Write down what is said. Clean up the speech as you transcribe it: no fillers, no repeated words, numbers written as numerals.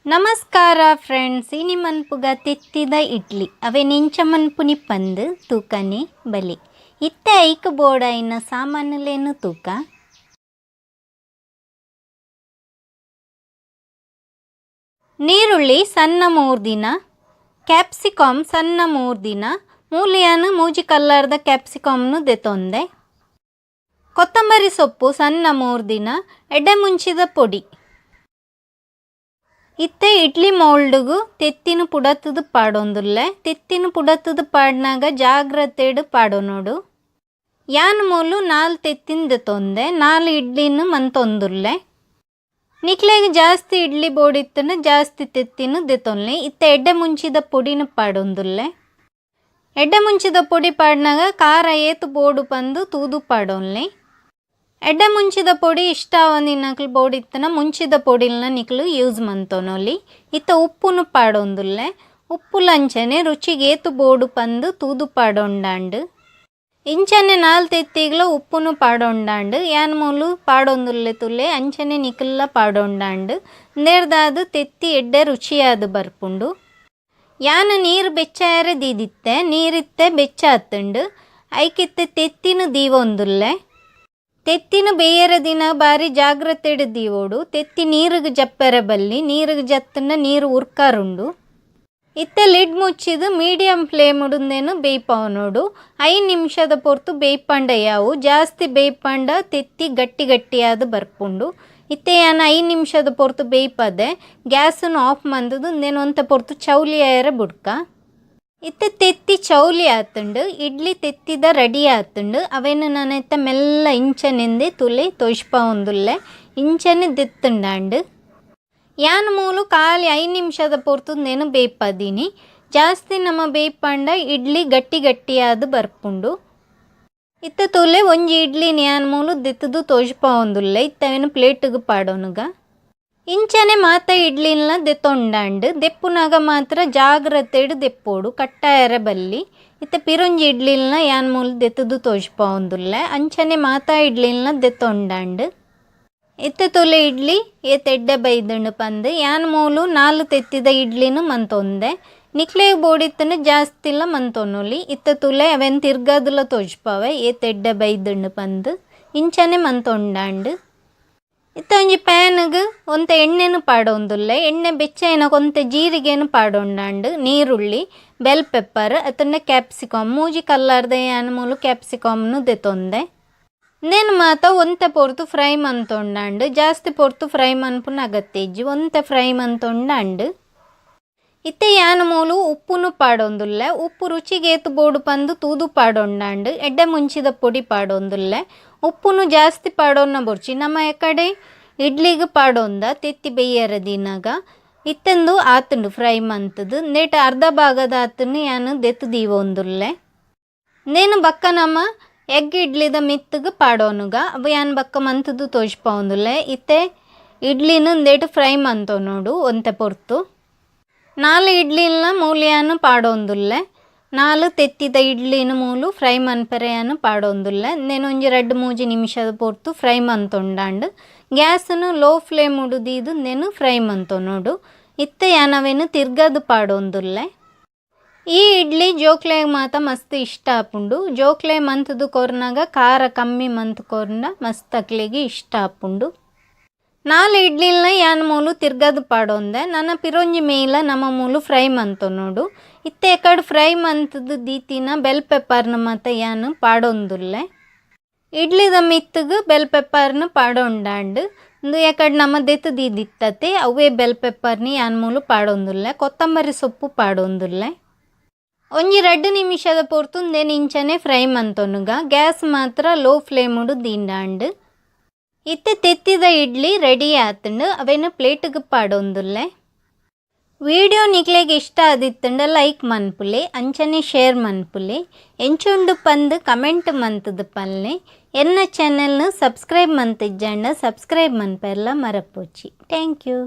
ನಮಸ್ಕಾರ ಫ್ರೆಂಡ್ಸ್, ಇನಿ ಮನ್ಪುಗ ತೆತ್ತಿದ ಇಡ್ಲಿ ಅವೇ ನಿಂಚ ಮನ್ಪುನಿ ಪಂದು ತೂಕನೆ ಬಲಿ ಇತ್ತೆ ಐಕ್ ಬೋಡಾಯಿನ ಸಾಮಾನುಲೇನು ತೂಕ ನೀರುಳ್ಳಿ ಸಣ್ಣ 3 ದಿನ, ಕ್ಯಾಪ್ಸಿಕಮ್ ಸಣ್ಣ 3 ದಿನ, ಮೂಲಿಯಾನು ಮೂಜಿ ಕಲ್ಲರ್ದ ಕ್ಯಾಪ್ಸಿಕಮ್ನು ದೆತೊಂದೆ, ಕೊತ್ತಂಬರಿ ಸೊಪ್ಪು ಸಣ್ಣ 3 ದಿನ, ಎಡೆ ಮುಂಚಿದ ಪೊಡಿ. ಇತ್ತೆ ಇಡ್ಲಿ ಮೌಲ್ಡ್ಗು ತೆತ್ತಿನ ಪುಡತ್ತದು ಪಾಡೊಂದುಲ್ಲೆ. ತೆತ್ತಿನ ಪುಡತ್ತದು ಪಾಡ್ನಾಗ ಜಾಗ್ರತೆಡು ಪಾಡೋನೋಡು. ಯಾನ್ ಮೂಲು 4 ತೆತ್ತಿನ ದೆತೊಂದೆ, 4 ಇಡ್ಲಿನ ಮಂತೊಂದುಲ್ಲೆ. ನಿಕ್ಲೆಗೆ ಜಾಸ್ತಿ ಇಡ್ಲಿ ಬೋಡಿತ್ತನ ಜಾಸ್ತಿ ತೆತ್ತಿನ ದೆತೊನ್ಲೆ. ಇತ್ತೆ ಎಡ್ಡೆ ಮುಂಚಿದ ಪೊಡಿನ ಪಾಡೊಂದುಲ್ಲೆ. ಎಡ್ಡೆ ಮುಂಚಿದ ಪೊಡಿ ಪಾಡ್ನಾಗ ಖಾರ ಏತು ಬೋಡು ಪಂದು ತೂದು ಪಾಡೋನ್ಲೆ. ಎಡ್ಡೆ ಮುಂಚಿದ ಪೊಡಿ ಇಷ್ಟ ನಿಕ್ಲು ಬೋಡಿತ್ತನ ಮುಂಚಿದ ಪೊಡಿಲ್ನ ನಿಕ್ಲು ಯೂಸ್ ಮಂತೊನೊಲಿ. ಇತ್ತ ಉಪ್ಪುನು ಪಾಡೊಂದುಲ್ಲೆ. ಉಪ್ಪು ಲಂಚನೆ ರುಚಿಗೆ ಏತು ಬೋಡು ಪಂದು ತೂದು ಪಾಡೊಂಡಾಂಡು. ಇಂಚನೆ 4 ತೆತ್ತಿಗ್ಲ ಉಪ್ಪುನು ಪಾಡೊಂಡಾಂಡು. ಯಾನ್ ಮೂಲು ಪಾಡೊಂದುಲ್ಲೆ ತುಲೆ ಅಂಚನೆ ನಿಕ್ಲ ಪಾಡೊಂಡಾಂಡು. ನೇರ್ದಾದು ತೆತ್ತಿ ಎಡ್ಡೆ ರುಚಿಯಾದು ಬರ್ಪುಂಡು. ಯಾನ್ ನೀರು ಬೆಚ್ಚಾಯರೆ ದೀದಿತ್ತೆ, ನೀರಿತ್ತೆ ಬೆಚ್ಚ ಹತ್ತುಂಡು. ಐಕಿತ್ತೆ ತೆತ್ತಿನ ದೀವೊಂದುಲ್ಲೆ. ತೆತ್ತಿನ ಬೇಯರ ದಿನ ಬಾರಿ ಜಾಗ್ರತೆ ದೀವೋಡು. ತೆತ್ತಿ ನೀರಿಗೆ ಜಪ್ಪರೆ ಬಲ್ಲಿ, ನೀರಿಗೆ ಜತ್ತನ ನೀರು ಉರ್ಕಾರುಂಡು. ಇತ್ತೆ ಲಿಡ್ ಮುಚ್ಚಿದು ಮೀಡಿಯಂ ಫ್ಲೇಮ್ ಉಡುಂದೇನು ಬೇಯ್ಪವನೋಡು. 5 ನಿಮಿಷದ ಪೊರ್ತು ಬೇಯ್ಪಂಡ ಯಾವು ಜಾಸ್ತಿ ಬೇಯ್ಪಂಡ ತೆತ್ತಿ ಗಟ್ಟಿ ಗಟ್ಟಿಯಾದ ಬರ್ಪುಂಡು. ಇತ್ತೆ ಯಾನು 5 ನಿಮಿಷದ ಪೊರ್ತು ಬೇಯ್ಪದೆ ಗ್ಯಾಸನ್ನು ಆಫ್ ಮಂದದು ನೇನು ಒಂತ ಪೊರ್ತು ಚೌಲಿ ಆಯರ ಬುಡ್ಕ. ಇತ್ತೆ ತೆತ್ತಿ ಚೌಲಿ ಆತುಂಡು. ಇಡ್ಲಿ ತೆತ್ತಿದ ರೆಡಿ ಆತುಂಡು. ಅವೇನು ನಾನೈತ ಮೆಲ್ಲ ಇಂಚನೆಂದೆ ತುಲೆ ತೊಯ್ಸ್ಪವೊಂದುಲ್ಲೆ. ಇಂಚನೆ ದೆತ್ತುಂಡಾಂಡು. ಯಾನ್ ಮೂಲು ಖಾಲಿ 5 ನಿಮಿಷದ ಪೊರ್ತು ನೇನು ಬೇಯ್ಪದೀನಿ. ಜಾಸ್ತಿ ನಮ್ಮ ಬೇಯ್ಪಂಡ ಇಡ್ಲಿ ಗಟ್ಟಿ ಗಟ್ಟಿಯಾದ ಬರ್ಪುಂಡು. ಇತ್ತ ತುಲೆ ಒಂಜಿ ಇಡ್ಲಿನ ಯಾನ್ ಮೂಲು ದೆತ್ತದು ತೊಯ್ಸ್ಪವೊಂದುಲ್ಲೆ. ಇತ್ತವೇನು ಪ್ಲೇಟ್ಗೆ ಪಾಡೋನುಗ. ಇಂಚನೆ ಮಾತ ಇಡ್ಲಿನ ದೆತ್ತೊಂಡಾಂಡು. ದೆಪ್ಪುನಾಗ ಮಾತ್ರ ಜಾಗ್ರತೆಡು ದೆಪ್ಪೋಡು ಕಟ್ಟಾಯರ ಬಲ್ಲಿ. ಇತ್ತ ಪಿರೊಂಜಿ ಇಡ್ಲಿನ ಯಾನ್ ಮೂಲು ದೆತ್ತದು ತೊಯ್ಸ್ಪವೊಂದುಲ್ಲೆ. ಅಂಚನೆ ಮಾತ ಇಡ್ಲಿನ ದೆತ್ತೊಂಡಾಂಡು. ಇತ್ತ ತುಲೆ ಇಡ್ಲಿ ಏತೆಡ್ಡೆ ಬೈದುಂಡು ಪಂದು ಯಾನ್ ಮೂಲು 4 ತೆತ್ತಿದ ಇಡ್ಲಿನ ಮಂತೊಂದೆ. ನಿಕ್ಲೆಗೆ ಬೋಡಿತ್ತನ ಜಾಸ್ತಿಲ್ಲ ಮಂತೊನೊಲಿ. ಇತ್ತ ತುಲೆ ಅವೆನ್ ತಿರ್ಗದುಲ ತೊಯ್ಸ್ಪವೆ ಏತೆಡ್ಡೆ ಬೈದುಂಡು ಪಂದು ಇಂಚನೆ ಮಂತೊಂಡಾಂಡು. ಇತ್ತ ಒಂಜಿ ಪ್ಯಾನ್ಗೆ ಒಂತೆ ಎಣ್ಣೆನು ಪಾಡೊಂದುಲ್ಲೆ. ಎಣ್ಣೆ ಬೆಚ್ಚ ಒಂತೆ ಜೀರಿಗೆನು ಪಾಡೊಂಡಾಂಡು. ನೀರುಳ್ಳಿ, ಬೆಲ್ ಪೆಪ್ಪರ್ ಅತಂಡ ಕ್ಯಾಪ್ಸಿಕಮ್ ಮೂಜಿ ಕಲ್ಲರ್ದ ಯಾನ್ ಮೂಲು ಕ್ಯಾಪ್ಸಿಕಮ್ನು ದೆತೊಂದೆ. ನೇನು ಮಾತ ಒಂತೆ ಪೊರ್ತು ಫ್ರೈ ಮಂತೊಂಡಾಂಡು. ಜಾಸ್ತಿ ಪೊರ್ತು ಫ್ರೈ ಮನ್ಪುನ ಅಗತ್ಯ ಇಜ್ಜಿ ಒಂತೆ ಫ್ರೈ ಮಂತೊಂಡಾಂಡು. ಇತ್ತೆ ಯಾನ್ ಮೂಲು ಉಪ್ಪುನು ಪಾಡೊಂದುಲ್ಲೆ. ಉಪ್ಪು ರುಚಿಗೆ ಏತು ಬೋಡು ಪಂದು ತೂದು ಪಾಡೊಂಡಾಂಡು. ಎಡ್ಡೆ ಮುಂಚಿದ ಪೊಡಿ ಪಾಡೊಂದುಲ್ಲೆ. ಉಪ್ಪುನು ಜಾಸ್ತಿ ಪಾಡೋನ್ನ ಬೊರ್ಚಿ ನಮ್ಮ ಎಕಡೆ ಇಡ್ಲಿಗೆ ಪಾಡೊಂದ ತೆತ್ತಿ ಬೇಯರ ದಿನಾಗ ಇತ್ತೆಂದು ಆತುಂಡು ಫ್ರೈ ಮಂತದು. ನೇಟ ಅರ್ಧ ಭಾಗದ ಆತನ್ನು ಯಾನು ದೆತ್ತು ದೀವೊಂದುಲ್ಲೆ. ನೇನು ಬಕ್ಕ ನಮ್ಮ ಎಗ್ ಇಡ್ಲಿದ ಮಿತ್ತಗೆ ಪಾಡೋನುಗ ಅವು ಯಾನ್ ಬಕ್ಕ ಮಂತದು ತೊಯ್ಸ್ಪವೊಂದುಲ್ಲೆ. ಇತ್ತೆ ಇಡ್ಲಿನ ನೇಟು ಫ್ರೈ ಮಂತೊನೋಡು ಒಂತೆ ಪೊರ್ತು. 4 ಇಡ್ಲಿನ ಮೂಲಿಯಾನು ಪಾಡೊಂದುಲ್ಲೆ. 4 ತೆತ್ತಿದ ಇಡ್ಲಿನ ಮೂಲು ಫ್ರೈ ಮನ್ಪೆರೆಯಾನು ಪಾಡೊಂದುಲ್ಲೆ. ನೇನು ಒಂಜಿ 2-3 ನಿಮಿಷದ ಪೊರ್ತು ಫ್ರೈ ಮಂತೊಂಡಾಂಡು. ಗ್ಯಾಸನ್ನು ಲೋ ಫ್ಲೇಮ್ ಉಡುದೀದು ನೇನು ಫ್ರೈ ಮಂತೊನೋಡು. ಇತ್ತೆ ಯಾನವೇನು ತಿರ್ಗದು ಪಾಡೊಂದುಲ್ಲೆ. ಈ ಇಡ್ಲಿ ಜೋಕ್ಲೆಗೆ ಮಾತ ಮಸ್ತ್ ಇಷ್ಟ ಆಪುಂಡು. ಜೋಕ್ಲೆ ಮಂತದು ಕೊರ್ನಾಗ ಖಾರ ಕಮ್ಮಿ ಮಂತ್ ಕೊರ್ನ ಮಸ್ತ್ ಅಕ್ಲೆಗೆ ಇಷ್ಟ ಆಪುಂಡು. 4 ಇಡ್ಲಿನ ಯಾನ್ ಮೂಲು ತಿರ್ಗದು ಪಾಡೊಂದೆ. ನನ್ನ ಪಿರೊಂಜಿ ಮೇಲ ನಮ್ಮ ಮೂಲು ಫ್ರೈ ಮಂತೊನೋಡು. ಇತ್ತೆ ಎಕಡೆ ಫ್ರೈ ಮಂತದು ದೀತಿನ ಬೆಲ್ ಪೆಪ್ಪರ್ನ ಮಾತ ಯಾನು ಪಾಡೊಂದುಲ್ಲೆ. ಇಡ್ಲಿದ ಮಿತ್ತಗೆ ಬೆಲ್ ಪೆಪ್ಪರ್ನ ಪಾಡೊಂಡಾಂಡು. ಒಂದು ಎಕಡೆ ನಮ್ಮ ದೆತ್ತು ದೀದಿತ್ತತೆ ಅವೇ ಬೆಲ್ ಪೆಪ್ಪರ್ನಿ ಯಾನ್ ಮೂಲು ಪಾಡೊಂದುಲ್ಲೆ. ಕೊತ್ತಂಬರಿ ಸೊಪ್ಪು ಪಾಡೊಂದುಲ್ಲೆ. ಒಂಜಿ 2 ನಿಮಿಷದ ಪೊರ್ತು ನೇನು ಇಂಚನೆ ಫ್ರೈ ಮಂತೊನುಗ. ಗ್ಯಾಸ್ ಮಾತ್ರ ಲೋ ಫ್ಲೇಮ್ ಉಡು ದೀಂಡಾಂಡು. ಇತ್ತೆ ತೆತ್ತಿದ ಇಡ್ಲಿ ರೆಡಿ ಆತುಂಡು. ಅವೇನು ಪ್ಲೇಟ್ಗೆ ಪಾಡೊಂದುಲ್ಲೆ. ವಿಡಿಯೋ ನಿಕ್ಲೆಗೆ ಇಷ್ಟ ಆದಿತ್ತಂಡ ಲೈಕ್ ಮನ್ಪುಲೆ ಅಂಚನೆ ಶೇರ್ ಮನ್ಪುಲೆ. ಎಂಚುಂಡು ಪಂದು ಕಮೆಂಟ್ ಮಂತದು ಪಲ್ಲೆ. ಎನ್ನ ಚಾನೆಲ್ನ ಸಬ್ಸ್ಕ್ರೈಬ್ ಮಂತಿಜ್ಜಂಡ ಸಬ್ಸ್ಕ್ರೈಬ್ ಮನ್ಪೆರ್ಲ ಮರಪೋಚಿ. Thank you.